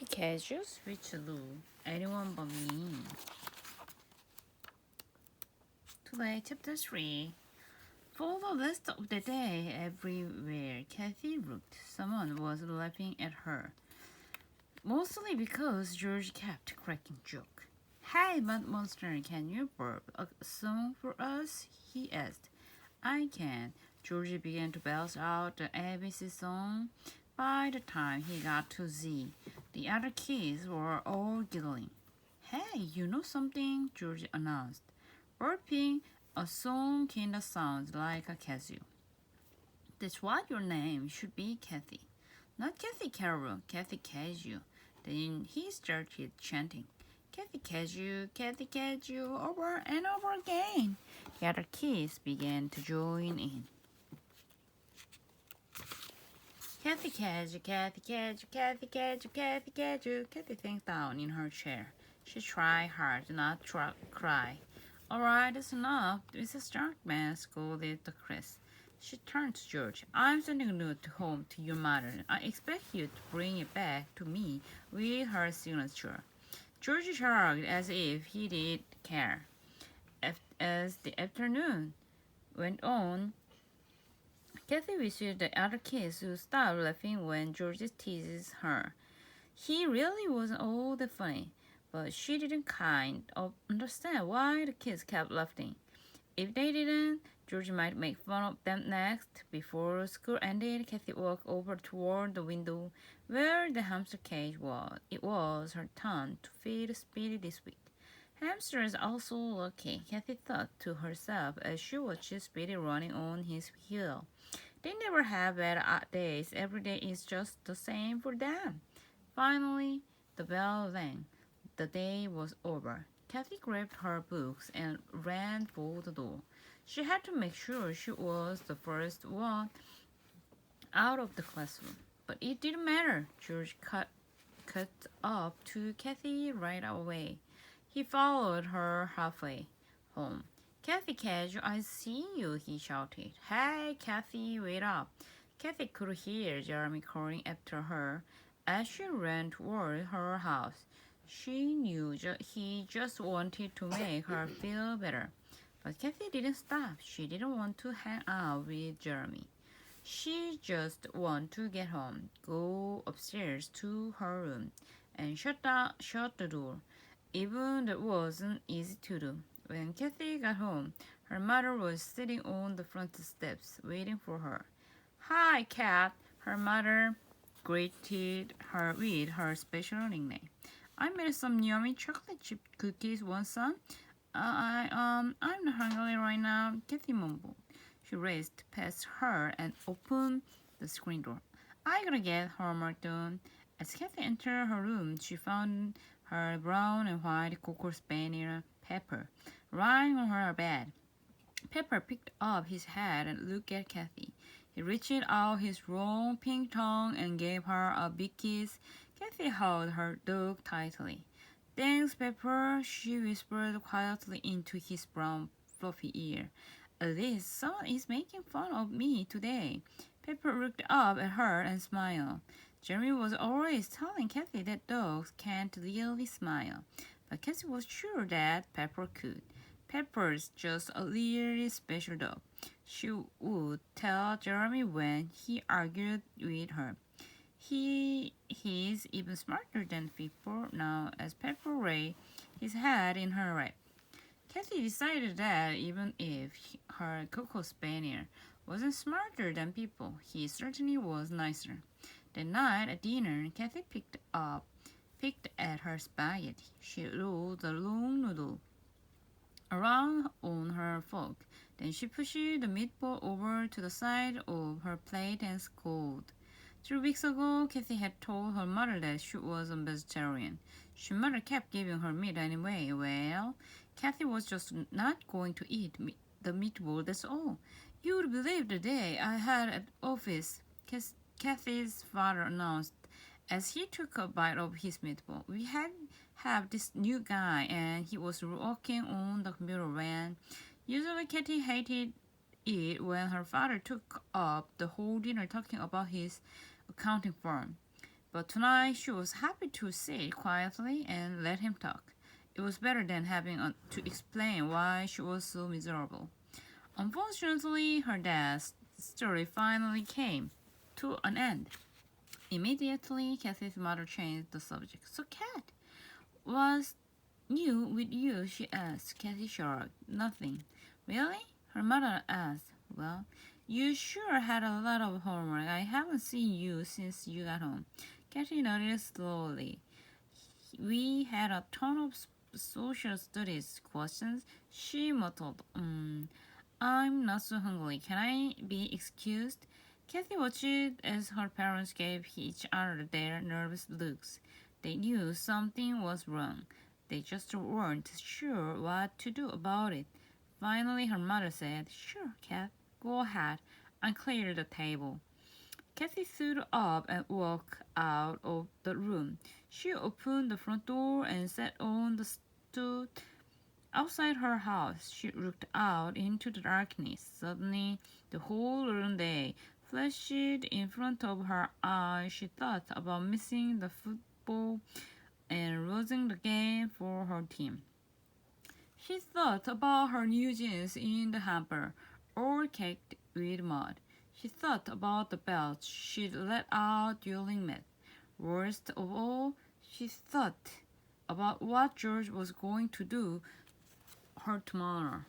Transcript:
Kazoo, Switcheroo, anyone but me. Today, chapter 3. For the rest of the day, everywhere Kathy looked, someone was laughing at her. Mostly because George kept cracking jokes. Hey, Mud Monster, can you burp a song for us? He asked. I can. George began to belch out the ABC song. By the time he got to Z, the other kids were all giggling. Hey, you know something? George announced. Burping a song kinda sounds like a Kazoo. That's what your name should be, Kathy. Not Kathy Carroll, Kathy Kazoo. Then he started chanting. Kathy Kazoo, over and over again. The other kids began to join in. Kathy Kazoo, Kathy sank down in her chair. She tried hard not to cry. All right, that's enough. Mrs. Starkman scolded the Chris. She turned to George. I'm sending a note home to your mother. I expect you to bring it back to me with her signature. George shrugged as if he did care. As the afternoon went on, Kathy wished the other kids would stop laughing when George teases her. He really wasn't all that funny, but she didn't kind of understand why the kids kept laughing. If they didn't, George might make fun of them next. Before school ended, Kathy walked over toward the window where the hamster cage was. It was her turn to feed Speedy this week. Hamsters are also lucky, Kathy thought to herself as she watched Speedy running on his heel. They never have bad days. Every day is just the same for them. Finally, the bell rang. The day was over. Kathy grabbed her books and ran for the door. She had to make sure she was the first one out of the classroom. But it didn't matter. George cut up to Kathy right away. He followed her halfway home. Kathy Kazoo, I see you, he shouted. Hey, Kathy, wait up. Kathy could hear Jeremy calling after her as she ran toward her house. She knew he just wanted to make her feel better. But Kathy didn't stop. She didn't want to hang out with Jeremy. She just wanted to get home, go upstairs to her room, and shut the door. Even that wasn't easy to do. When Kathy got home, her mother was sitting on the front steps waiting for her. Hi, Kat, her mother greeted her with her special nickname. I made some yummy chocolate chip cookies, want some? I'm not hungry right now, Kathy mumbled. She raced past her and opened the screen door. I gotta get homework done. As Kathy entered her room, she found her brown and white cocker spaniel Pepper lying on her bed. Pepper picked up his head and looked at Kathy. He reached out his long pink tongue and gave her a big kiss. Kathy held her dog tightly. Thanks, Pepper, she whispered quietly into his brown fluffy ear. At least someone is making fun of me today. Pepper looked up at her and smiled. Jeremy was always telling Kathy that dogs can't really smile, but Kathy was sure that Pepper could. Pepper's just a really special dog. She would tell Jeremy when he argued with her. He's even smarter than Pepper now as Pepper raised his head in her lap. Kathy decided that even if her Coco Spaniel wasn't smarter than people, he certainly was nicer. That night at dinner, Kathy picked at her spaghetti. She rolled the long noodle around on her fork. Then she pushed the meatball over to the side of her plate and scolded. 3 weeks ago, Kathy had told her mother that she was a vegetarian. Her mother kept giving her meat anyway. Well, Kathy was just not going to eat the meatball, that's all. You would believe the day I had at office, Kathy's father announced as he took a bite of his meatball. We have this new guy and he was working on the computer when usually Kathy hated it when her father took up the whole dinner talking about his accounting firm. But tonight she was happy to sit quietly and let him talk. It was better than having to explain why she was so miserable. Unfortunately, her dad's story finally came to an end. Immediately, Kathy's mother changed the subject. So, Kat, what's new with you? She asked. Kathy shrugged. Nothing. Really? Her mother asked. Well, you sure had a lot of homework. I haven't seen you since you got home. Kathy nodded slowly. We had a ton of social studies questions. She muttered, I'm not so hungry. Can I be excused? Kathy watched as her parents gave each other their nervous looks. They knew something was wrong. They just weren't sure what to do about it. Finally, her mother said, Sure, Kat, go ahead and clear the table. Kathy stood up and walked out of the room. She opened the front door and sat on the stoop outside her house. She looked out into the darkness. Suddenly, the whole room day flashed in front of her eyes. She thought about missing the football and losing the game for her team. She thought about her new jeans in the hamper, all caked with mud. She thought about the belch she'd let out during math. Worst of all, she thought about what George was going to do her tomorrow.